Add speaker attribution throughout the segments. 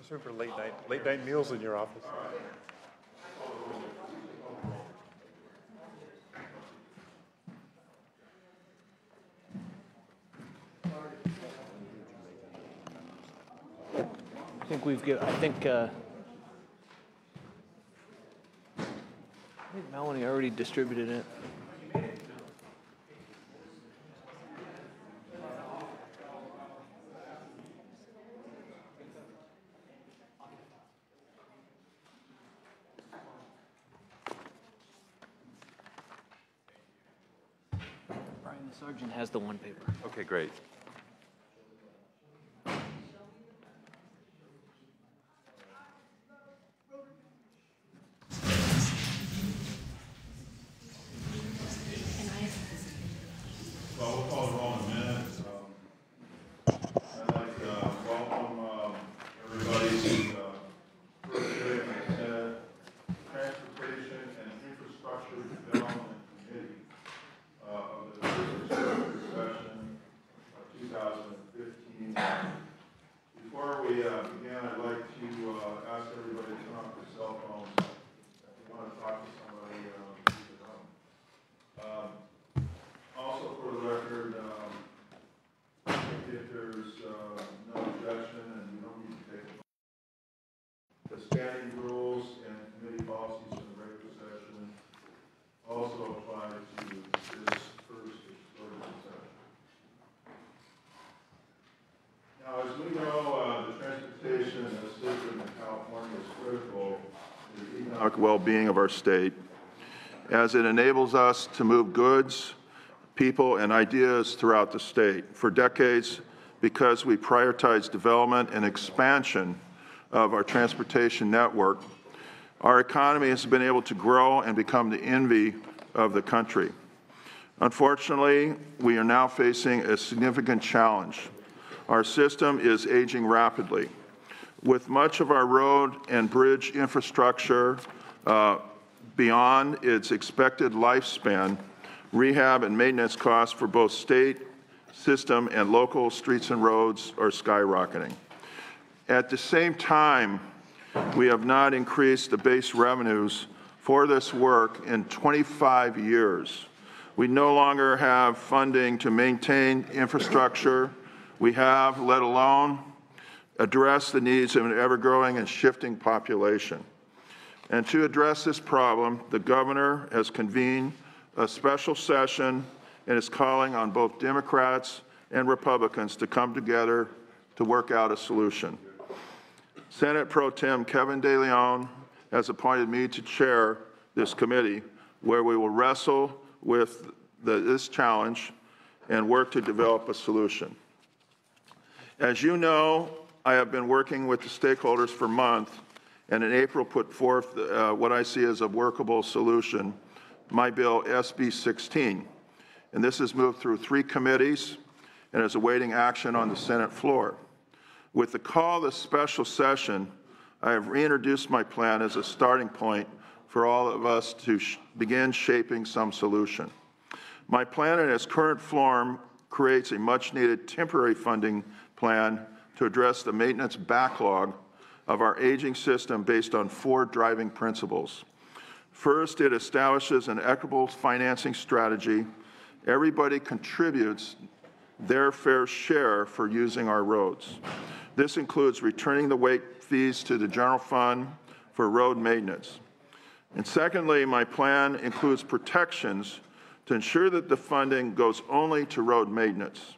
Speaker 1: Super late night meals in your office.
Speaker 2: I think we've got, I think Melanie already distributed it. Brian, the sergeant has the one paper.
Speaker 1: Okay, great.
Speaker 3: Well, we'll call it all in a minute. I'd like to welcome everybody to the first day of the Senate Transportation and Infrastructure Development Committee of the Infrastructure session of 2015. Before we begin, I'd like to ask everybody to turn off their cell phones. If you want to talk to somebody, leave it on. Also, for the record, if there's no objection and you don't need to take the standing rules and committee policies in the regular session also apply to this first extraordinary session. Now, as we know, the transportation system in California is critical to the economic well-being of our state, as it enables us to move goods, people, and ideas throughout the state. For decades, because we prioritize development and expansion of our transportation network, our economy has been able to grow and become the envy of the country. Unfortunately, we are now facing a significant challenge. Our system is aging rapidly. With much of our road and bridge infrastructure beyond its expected lifespan, rehab and maintenance costs for both state, system, and local streets and roads are skyrocketing. At the same time, we have not increased the base revenues for this work in 25 years. We no longer have funding to maintain infrastructure we have, let alone address the needs of an ever-growing and shifting population. And to address this problem, the governor has convened a special session and is calling on both Democrats and Republicans to come together to work out a solution. Senate Pro Tem Kevin De Leon has appointed me to chair this committee, where we will wrestle with this challenge and work to develop a solution. As you know, I have been working with the stakeholders for months, and in April put forth what I see as a workable solution, my bill SB 16. And this has moved through 3 committees and is awaiting action on the Senate floor. With the call of this special session, I have reintroduced my plan as a starting point for all of us to begin shaping some solution. My plan in its current form creates a much-needed temporary funding plan to address the maintenance backlog of our aging system based on 4 driving principles. First, it establishes an equitable financing strategy. Everybody contributes their fair share for using our roads. This includes returning the late fees to the general fund for road maintenance. And secondly, my plan includes protections to ensure that the funding goes only to road maintenance.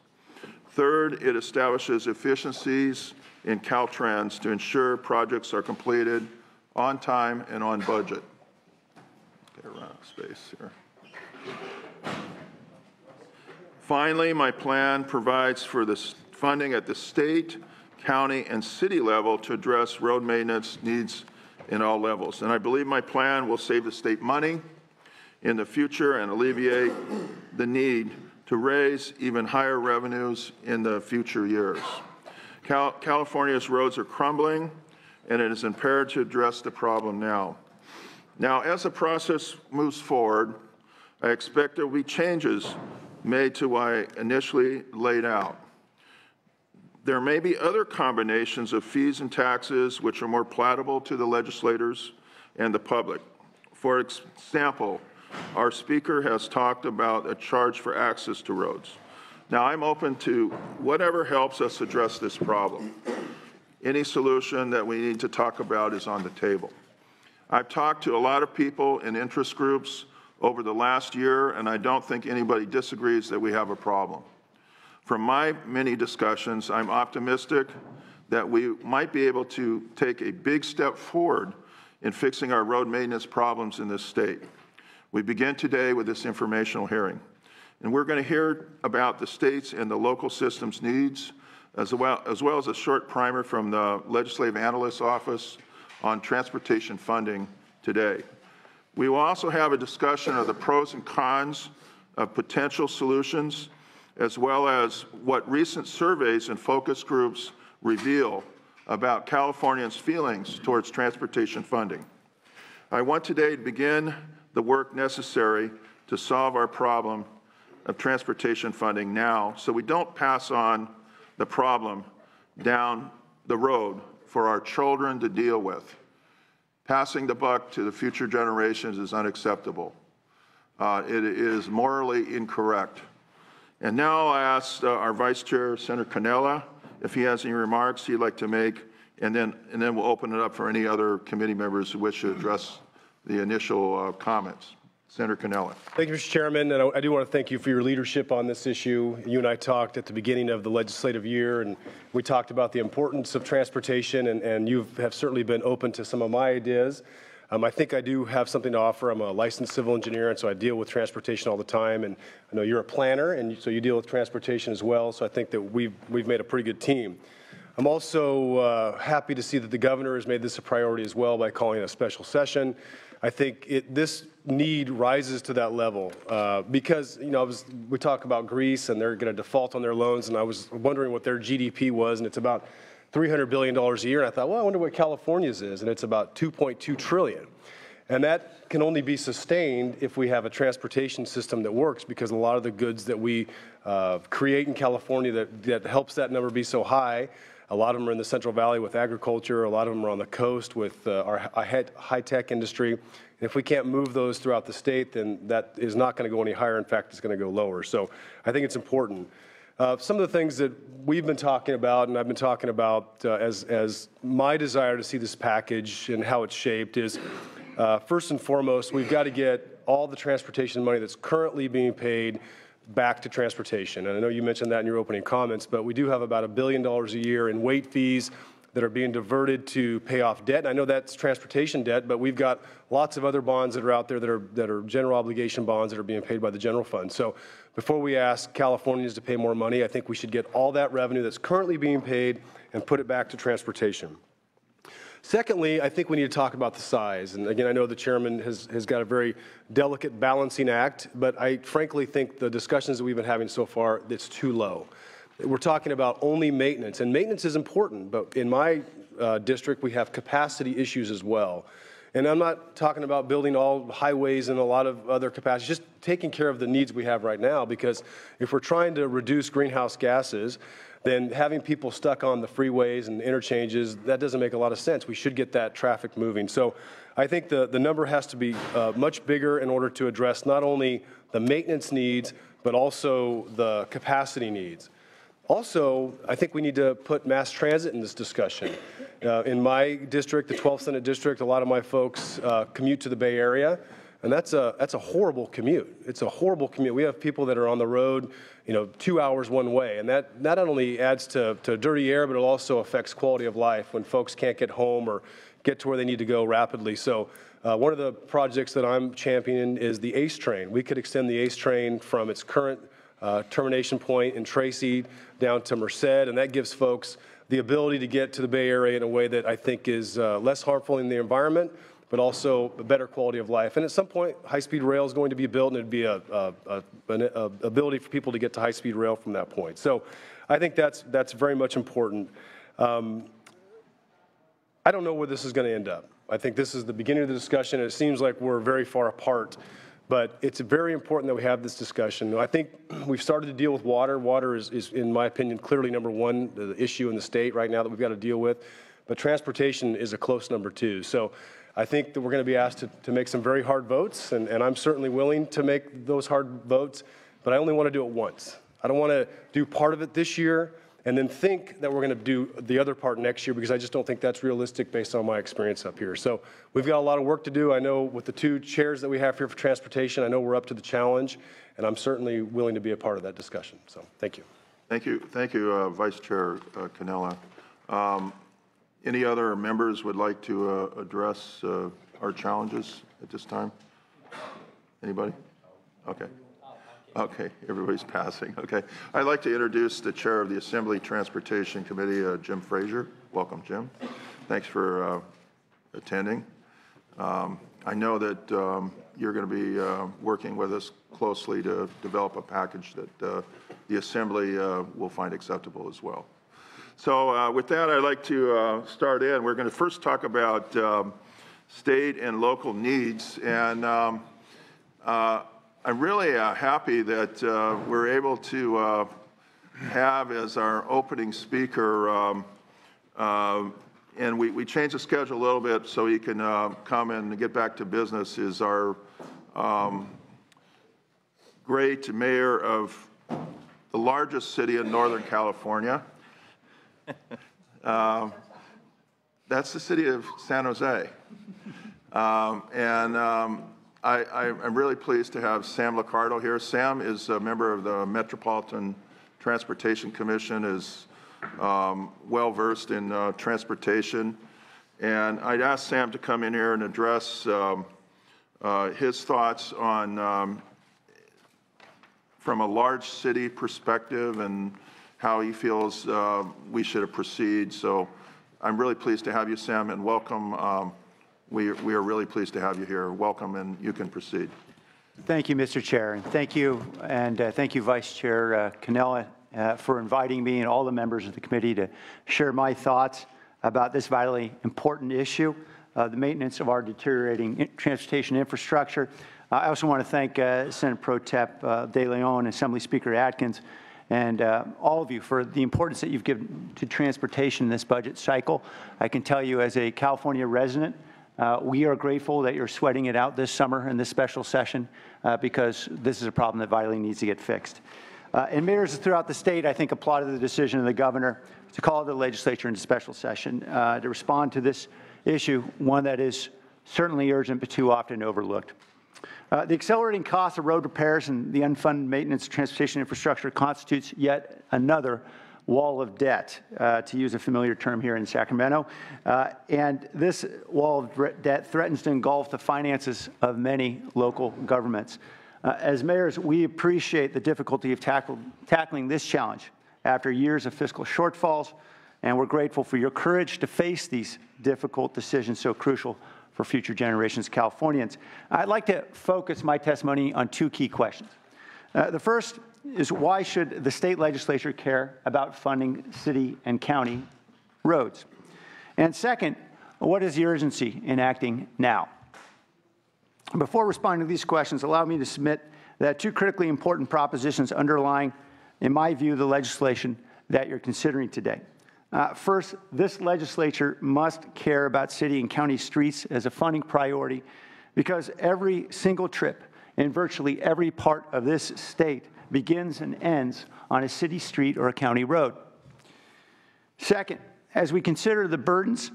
Speaker 3: Third, it establishes efficiencies in Caltrans to ensure projects are completed on time and on budget. Get around space here. Finally, my plan provides for the funding at the state, county, and city level to address road maintenance needs in all levels. And I believe my plan will save the state money in the future and alleviate the need to raise even higher revenues in the future years. California's roads are crumbling, and it is imperative to address the problem now. Now, as the process moves forward, I expect there will be changes made to what I initially laid out. There may be other combinations of fees and taxes which are more palatable to the legislators and the public. For example, our speaker has talked about a charge for access to roads. Now, I'm open to whatever helps us address this problem. Any solution that we need to talk about is on the table. I've talked to a lot of people in interest groups over the last year, and I don't think anybody disagrees that we have a problem. From my many discussions, I'm optimistic that we might be able to take a big step forward in fixing our road maintenance problems in this state. We begin today with this informational hearing, and we're going to hear about the state's and the local system's needs, as well as a short primer from the Legislative Analyst's Office on transportation funding today. We will also have a discussion of the pros and cons of potential solutions, as well as what recent surveys and focus groups reveal about Californians' feelings towards transportation funding. I want today to begin the work necessary to solve our problem of transportation funding now, so we don't pass on the problem down the road for our children to deal with. Passing the buck to the future generations is unacceptable. It is morally incorrect. And now I'll ask our Vice Chair, Senator Cannella, if he has any remarks he'd like to make, and then we'll open it up for any other committee members who wish to address the initial comments. Senator Cannella.
Speaker 4: Thank you, Mr. Chairman, and I do want to thank you for your leadership on this issue. You and I talked at the beginning of the legislative year, and we talked about the importance of transportation, and you have certainly been open to some of my ideas. I think I do have something to offer. I'm a licensed civil engineer, and so I deal with transportation all the time, and I know you're a planner, and so you deal with transportation as well, so I think that we've made a pretty good team. I'm also happy to see that the governor has made this a priority as well by calling it a special session. I think this need rises to that level because, you know, we talk about Greece and they're going to default on their loans, and I was wondering what their GDP was, and it's about $300 billion a year. And I thought, well, I wonder what California's is, and it's about $2.2 trillion. And that can only be sustained if we have a transportation system that works, because a lot of the goods that we create in California that helps that number be so high, a lot of them are in the Central Valley with agriculture, a lot of them are on the coast with our high-tech industry. And if we can't move those throughout the state, then that is not going to go any higher. In fact, it's going to go lower. So I think it's important. Some of the things that we've been talking about, and I've been talking about as my desire to see this package and how it's shaped is, first and foremost, we've got to get all the transportation money that's currently being paid back to transportation. And I know you mentioned that in your opening comments, but we do have about $1 billion a year in late fees that are being diverted to pay off debt. And I know that's transportation debt, but we've got lots of other bonds that are out there that are general obligation bonds that are being paid by the general fund. So before we ask Californians to pay more money, I think we should get all that revenue that's currently being paid and put it back to transportation. Secondly, I think we need to talk about the size. And again, I know the chairman has got a very delicate balancing act, but I frankly think the discussions that we've been having so far, it's too low. We're talking about only maintenance, and maintenance is important, but in my district, we have capacity issues as well. And I'm not talking about building all highways and a lot of other capacity, just taking care of the needs we have right now, because if we're trying to reduce greenhouse gases, then having people stuck on the freeways and interchanges, that doesn't make a lot of sense. We should get that traffic moving. So I think the number has to be much bigger in order to address not only the maintenance needs, but also the capacity needs. Also, I think we need to put mass transit in this discussion. In my district, the 12th Senate District, a lot of my folks commute to the Bay Area, and that's a horrible commute. It's a horrible commute. We have people that are on the road, 2 hours one way, and that not only adds to dirty air, but it also affects quality of life when folks can't get home or get to where they need to go rapidly. So one of the projects that I'm championing is the ACE train. We could extend the ACE train from its current termination point in Tracy down to Merced, and that gives folks the ability to get to the Bay Area in a way that I think is less harmful in the environment, but also a better quality of life. And at some point, high-speed rail is going to be built, and it'd be an ability for people to get to high-speed rail from that point. So I think that's very much important. I don't know where this is going to end up. I think this is the beginning of the discussion, and it seems like we're very far apart. But it's very important that we have this discussion. I think we've started to deal with water. Water is, in my opinion, clearly number one, the issue in the state right now that we've got to deal with. But transportation is a close number two. So I think that we're going to be asked to make some very hard votes, and I'm certainly willing to make those hard votes, but I only want to do it once. I don't want to do part of it this year and then think that we're going to do the other part next year, because I just don't think that's realistic based on my experience up here. So we've got a lot of work to do. I know with the two chairs that we have here for transportation, I know we're up to the challenge, and I'm certainly willing to be a part of that discussion. So thank you.
Speaker 3: Thank you, Vice Chair Cannella. Any other members would like to address our challenges at this time? Anybody? Okay. Okay, everybody's passing. Okay. I'd like to introduce the chair of the Assembly Transportation Committee, Jim Frazier. Welcome, Jim. Thanks for attending. I know that you're going to be working with us closely to develop a package that the Assembly will find acceptable as well. So with that, I'd like to start in. We're going to first talk about state and local needs. And I'm really happy that we're able to have as our opening speaker, and we changed the schedule a little bit so he can come and get back to business, is our great mayor of the largest city in Northern California. That's the city of San Jose. I'm really pleased to have Sam Liccardo here. Sam is a member of the Metropolitan Transportation Commission, is well-versed in transportation. And I'd asked Sam to come in here and address his thoughts on, from a large city perspective, and how he feels we should proceed. So I'm really pleased to have you, Sam, and welcome. We are really pleased to have you here. Welcome, and you can proceed.
Speaker 5: Thank you, Mr. Chair, and thank you, Vice Chair Cannella, for inviting me and all the members of the committee to share my thoughts about this vitally important issue, the maintenance of our deteriorating transportation infrastructure. I also want to thank Senate Pro Tem De Leon and Assembly Speaker Atkins and all of you for the importance that you've given to transportation in this budget cycle. I can tell you, as a California resident, we are grateful that you're sweating it out this summer in this special session because this is a problem that vitally needs to get fixed. And mayors throughout the state, I think, applauded the decision of the governor to call the legislature into special session to respond to this issue, one that is certainly urgent but too often overlooked. The accelerating cost of road repairs and the unfunded maintenance of transportation infrastructure constitutes yet another wall of debt, to use a familiar term here in Sacramento. And this wall of debt threatens to engulf the finances of many local governments. As mayors, we appreciate the difficulty of tackling this challenge after years of fiscal shortfalls, and we're grateful for your courage to face these difficult decisions so crucial for future generations of Californians. I'd like to focus my testimony on two key questions. The first is, why should the state legislature care about funding city and county roads? And second, what is the urgency in acting now? Before responding to these questions, allow me to submit that two critically important propositions underlying, in my view, the legislation that you're considering today. First, this legislature must care about city and county streets as a funding priority, because every single trip in virtually every part of this state begins and ends on a city street or a county road. Second, as we consider the burdens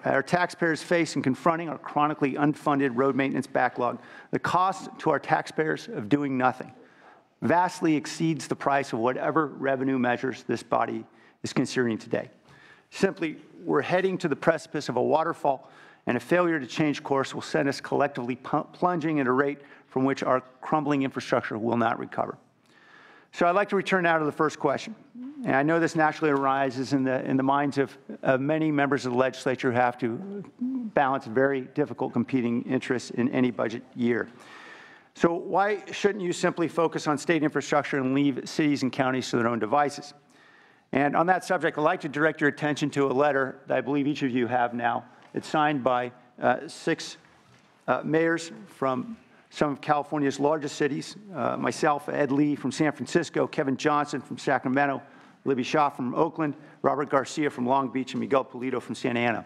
Speaker 5: our taxpayers face in confronting our chronically unfunded road maintenance backlog, the cost to our taxpayers of doing nothing vastly exceeds the price of whatever revenue measures this body is considering today. Simply, we're heading to the precipice of a waterfall, and a failure to change course will send us collectively plunging at a rate from which our crumbling infrastructure will not recover. So I'd like to return now to the first question. And I know this naturally arises in the minds of many members of the legislature who have to balance very difficult competing interests in any budget year. So why shouldn't you simply focus on state infrastructure and leave cities and counties to their own devices? And on that subject, I'd like to direct your attention to a letter that I believe each of you have now. It's signed by 6 mayors from some of California's largest cities, myself, Ed Lee from San Francisco, Kevin Johnson from Sacramento, Libby Shaw from Oakland, Robert Garcia from Long Beach, and Miguel Polito from Santa Ana.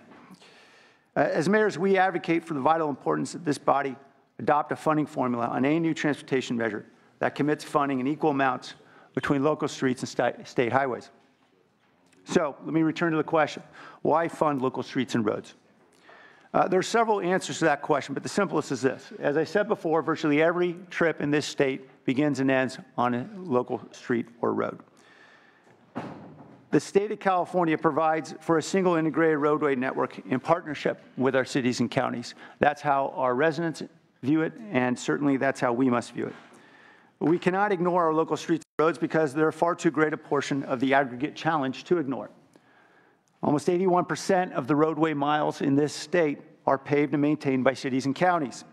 Speaker 5: As mayors, we advocate for the vital importance that this body adopt a funding formula on any new transportation measure that commits funding in equal amounts between local streets and state highways. So let me return to the question, why fund local streets and roads? There are several answers to that question, but the simplest is this. As I said before, virtually every trip in this state begins and ends on a local street or road. The state of California provides for a single integrated roadway network in partnership with our cities and counties. That's how our residents view it, and certainly that's how we must view it. We cannot ignore our local streets and roads because they're far too great a portion of the aggregate challenge to ignore. Almost 81% of the roadway miles in this state are paved and maintained by cities and counties.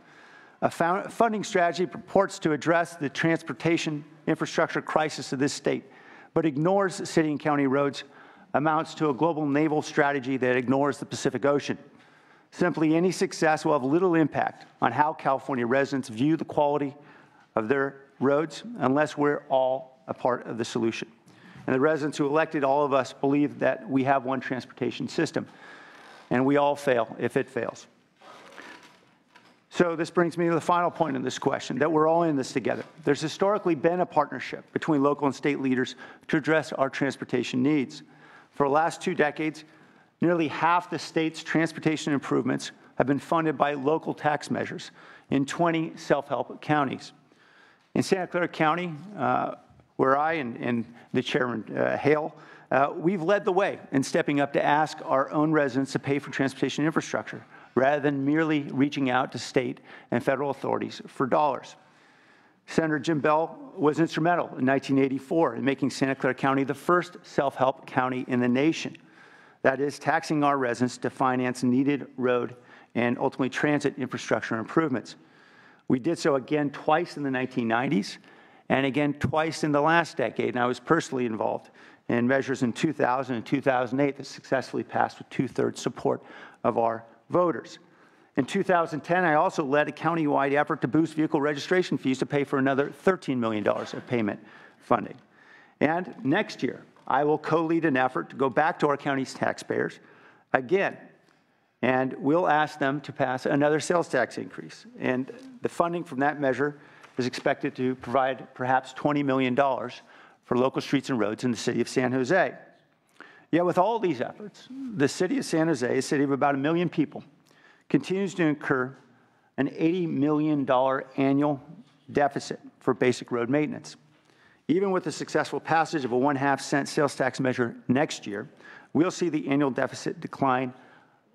Speaker 5: A funding strategy purports to address the transportation infrastructure crisis of this state, but ignores city and county roads, amounts to a global naval strategy that ignores the Pacific Ocean. Simply, any success will have little impact on how California residents view the quality of their roads unless we're all a part of the solution. And the residents who elected all of us believe that we have one transportation system, and we all fail if it fails. So this brings me to the final point in this question, that we're all in this together. There's historically been a partnership between local and state leaders to address our transportation needs. For the last 2 decades, nearly half the state's transportation improvements have been funded by local tax measures in 20 self-help counties. In Santa Clara County, where I and the chairman hail, we've led the way in stepping up to ask our own residents to pay for transportation infrastructure, rather than merely reaching out to state and federal authorities for dollars. Senator Jim Bell was instrumental in 1984 in making Santa Clara County the first self-help county in the nation. That is, taxing our residents to finance needed road and ultimately transit infrastructure improvements. We did so again twice in the 1990s and again twice in the last decade, and I was personally involved in measures in 2000 and 2008 that successfully passed with 2/3 support of our voters. In 2010, I also led a county-wide effort to boost vehicle registration fees to pay for another $13 million of payment funding. And next year, I will co-lead an effort to go back to our county's taxpayers again, and we'll ask them to pass another sales tax increase. And the funding from that measure is expected to provide perhaps $20 million for local streets and roads in the city of San Jose. Yet with all these efforts, the city of San Jose, a city of about 1 million people, continues to incur an $80 million annual deficit for basic road maintenance. Even with the successful passage of a 1/2 cent sales tax measure next year, we'll see the annual deficit decline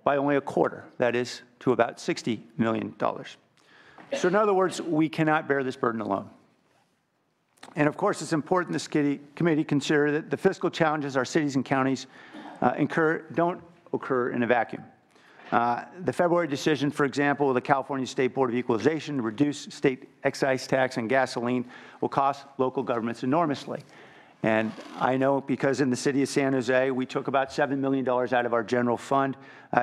Speaker 5: by only a quarter, that is, to about $60 million. So in other words, we cannot bear this burden alone. And of course, it's important this committee consider that the fiscal challenges our cities and counties incur don't occur in a vacuum. The February decision, for example, of the California State Board of Equalization to reduce state excise tax on gasoline will cost local governments enormously. And I know because in the city of San Jose, we took about $7 million out of our general fund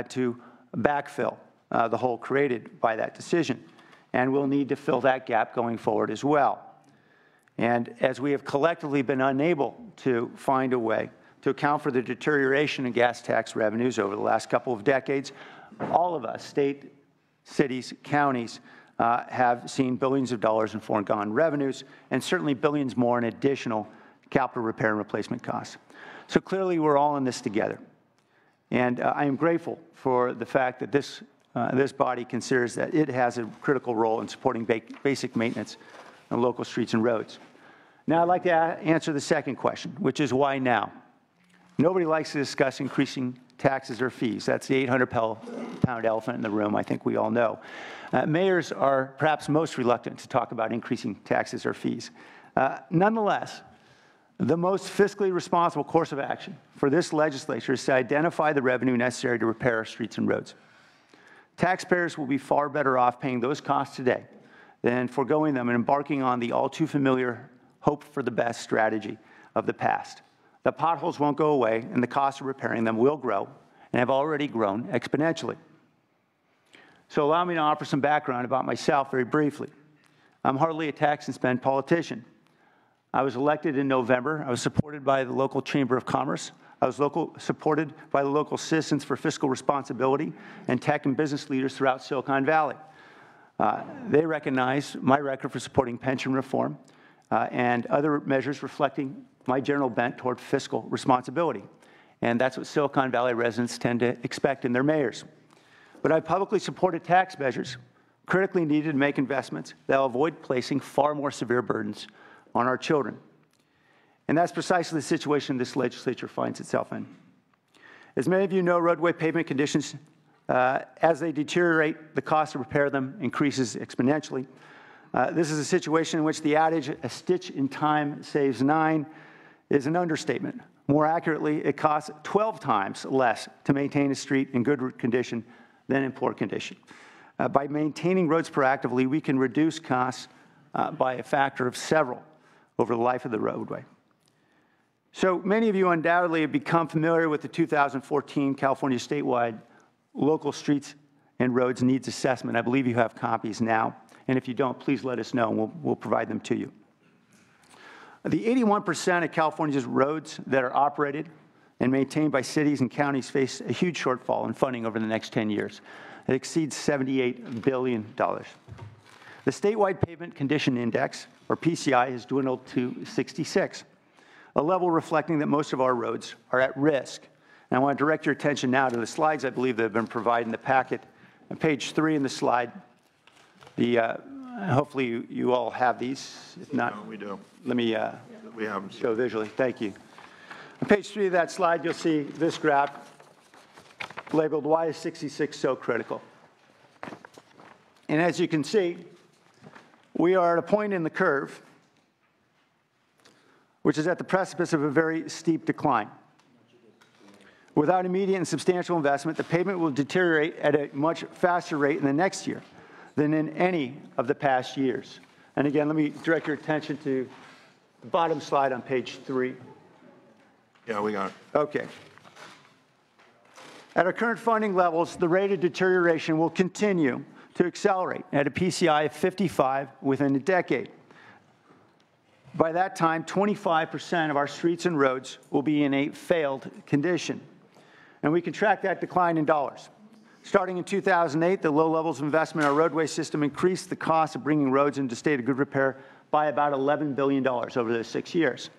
Speaker 5: to backfill the hole created by that decision. And we'll need to fill that gap going forward as well. And as we have collectively been unable to find a way to account for the deterioration in gas tax revenues over the last couple of decades, all of us, state, cities, counties, have seen billions of dollars in foregone revenues and certainly billions more in additional capital repair and replacement costs. So clearly we're all in this together. And I am grateful for the fact that this body considers that it has a critical role in supporting basic maintenance on local streets and roads. Now I'd like to answer the second question, which is why now? Nobody likes to discuss increasing taxes or fees. That's the 800-pound elephant in the room, I think we all know. Mayors are perhaps most reluctant to talk about increasing taxes or fees. Nonetheless, the most fiscally responsible course of action for this legislature is to identify the revenue necessary to repair our streets and roads. Taxpayers will be far better off paying those costs today than foregoing them and embarking on the all too familiar hope for the best strategy of the past. The potholes won't go away, and the cost of repairing them will grow and have already grown exponentially. So allow me to offer some background about myself very briefly. I'm hardly a tax and spend politician. I was elected in November. I was supported by the local Chamber of Commerce. I was supported by the local Citizens for Fiscal Responsibility and tech and business leaders throughout Silicon Valley. They recognize my record for supporting pension reform and other measures reflecting my general bent toward fiscal responsibility. And that's what Silicon Valley residents tend to expect in their mayors. But I publicly supported tax measures critically needed to make investments that will avoid placing far more severe burdens on our children. And that's precisely the situation this legislature finds itself in. As many of you know, roadway pavement conditions, as they deteriorate, the cost to repair them increases exponentially. This is a situation in which the adage, "a stitch in time saves 9, is an understatement. More accurately, it costs 12 times less to maintain a street in good condition than in poor condition. By maintaining roads proactively, we can reduce costs by a factor of several over the life of the roadway. So many of you undoubtedly have become familiar with the 2014 California statewide local streets and roads needs assessment. I believe you have copies now. And if you don't, please let us know, and we'll provide them to you. The 81% of California's roads that are operated and maintained by cities and counties face a huge shortfall in funding over the next 10 years. It exceeds $78 billion. The statewide pavement condition index, or PCI, has dwindled to 66, a level reflecting that most of our roads are at risk. And I want to direct your attention now to the slides I believe that have been provided in the packet. On page 3 in the slide, hopefully you all have these. If not,
Speaker 3: No, we do.
Speaker 5: let me
Speaker 3: We have them.
Speaker 5: show visually. Thank you. On page 3 of that slide, you'll see this graph labeled, "Why is 66 so critical?" And as you can see, we are at a point in the curve which is at the precipice of a very steep decline. Without immediate and substantial investment, the pavement will deteriorate at a much faster rate in the next year than in any of the past years. And again, let me direct your attention to the bottom slide on page 3.
Speaker 3: Yeah, we got it.
Speaker 5: Okay. At our current funding levels, the rate of deterioration will continue to accelerate at a PCI of 55 within a decade. By that time, 25% of our streets and roads will be in a failed condition. And we can track that decline in dollars. Starting in 2008, the low levels of investment in our roadway system increased the cost of bringing roads into state of good repair by about $11 billion over those 6 years.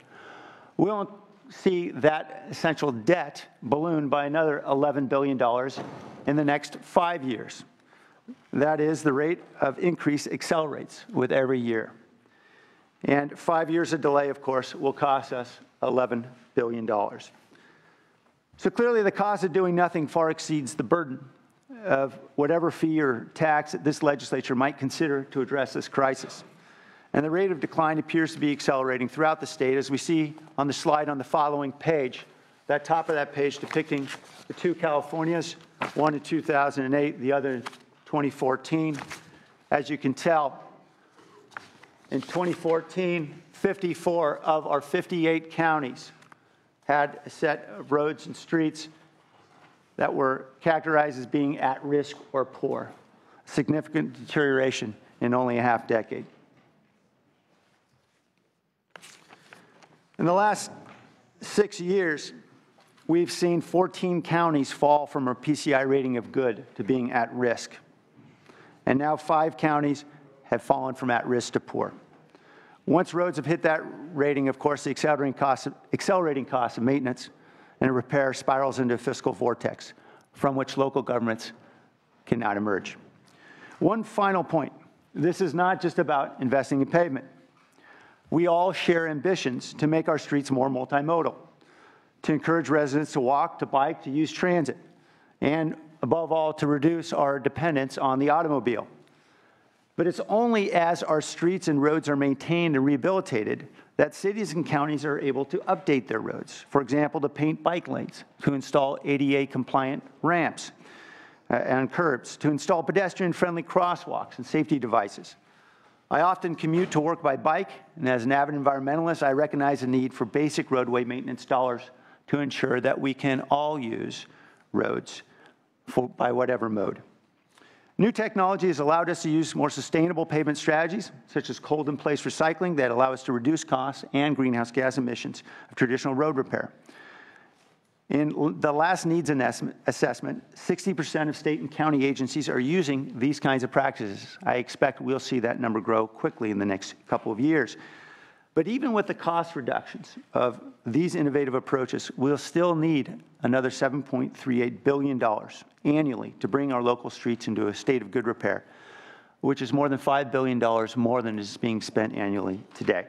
Speaker 5: We'll see that essential debt balloon by another $11 billion in the next 5 years. That is, the rate of increase accelerates with every year. And 5 years of delay, of course, will cost us $11 billion. So clearly, the cost of doing nothing far exceeds the burden of whatever fee or tax that this legislature might consider to address this crisis. And the rate of decline appears to be accelerating throughout the state, as we see on the slide on the following page, that top of that page depicting the two Californias, one in 2008, the other in 2014. As you can tell, in 2014, 54 of our 58 counties had a set of roads and streets that were characterized as being at risk or poor, significant deterioration in only a half decade. In the last 6 years, we've seen 14 counties fall from a PCI rating of good to being at risk. And now 5 counties have fallen from at risk to poor. Once roads have hit that rating, of course, the accelerating cost of maintenance and repair spirals into a fiscal vortex from which local governments cannot emerge. One final point. This is not just about investing in pavement. We all share ambitions to make our streets more multimodal, to encourage residents to walk, to bike, to use transit, and above all, to reduce our dependence on the automobile. But it's only as our streets and roads are maintained and rehabilitated that cities and counties are able to update their roads. For example, to paint bike lanes, to install ADA-compliant ramps and curbs, to install pedestrian-friendly crosswalks and safety devices. I often commute to work by bike, and as an avid environmentalist, I recognize the need for basic roadway maintenance dollars to ensure that we can all use roads by whatever mode. New technology has allowed us to use more sustainable pavement strategies, such as cold-in-place recycling, that allow us to reduce costs and greenhouse gas emissions of traditional road repair. In the last needs assessment, 60% of state and county agencies are using these kinds of practices. I expect we'll see that number grow quickly in the next couple of years. But even with the cost reductions of these innovative approaches, we'll still need another $7.38 billion annually to bring our local streets into a state of good repair, which is more than $5 billion more than is being spent annually today.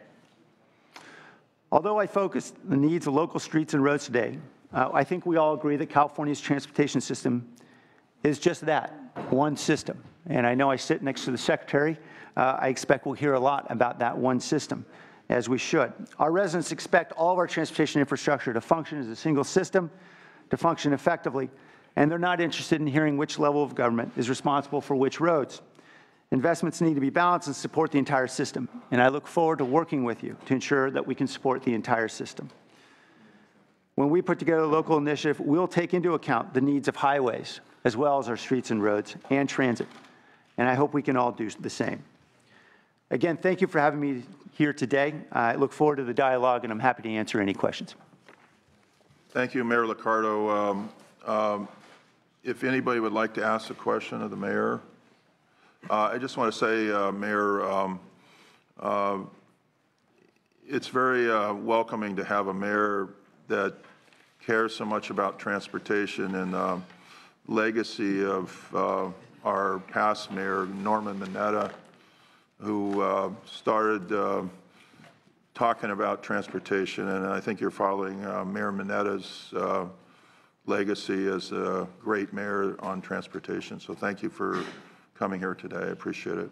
Speaker 5: Although I focus the needs of local streets and roads today, I think we all agree that California's transportation system is just that, one system. And I know I sit next to the Secretary. I expect we'll hear a lot about that one system, as we should. Our residents expect all of our transportation infrastructure to function as a single system, to function effectively, and they're not interested in hearing which level of government is responsible for which roads. Investments need to be balanced and support the entire system, and I look forward to working with you to ensure that we can support the entire system. When we put together a local initiative, we'll take into account the needs of highways, as well as our streets and roads and transit, and I hope we can all do the same. Again, thank you for having me here today. I look forward to the dialogue, and I'm happy to answer any questions.
Speaker 3: Thank you, Mayor Liccardo. If anybody would like to ask a question of the mayor, I just want to say, Mayor, it's very welcoming to have a mayor that cares so much about transportation and legacy of our past mayor, Norman Mineta, who started talking about transportation, and I think you're following Mayor Mineta's legacy as a great mayor on transportation. So thank you for coming here today. I appreciate it.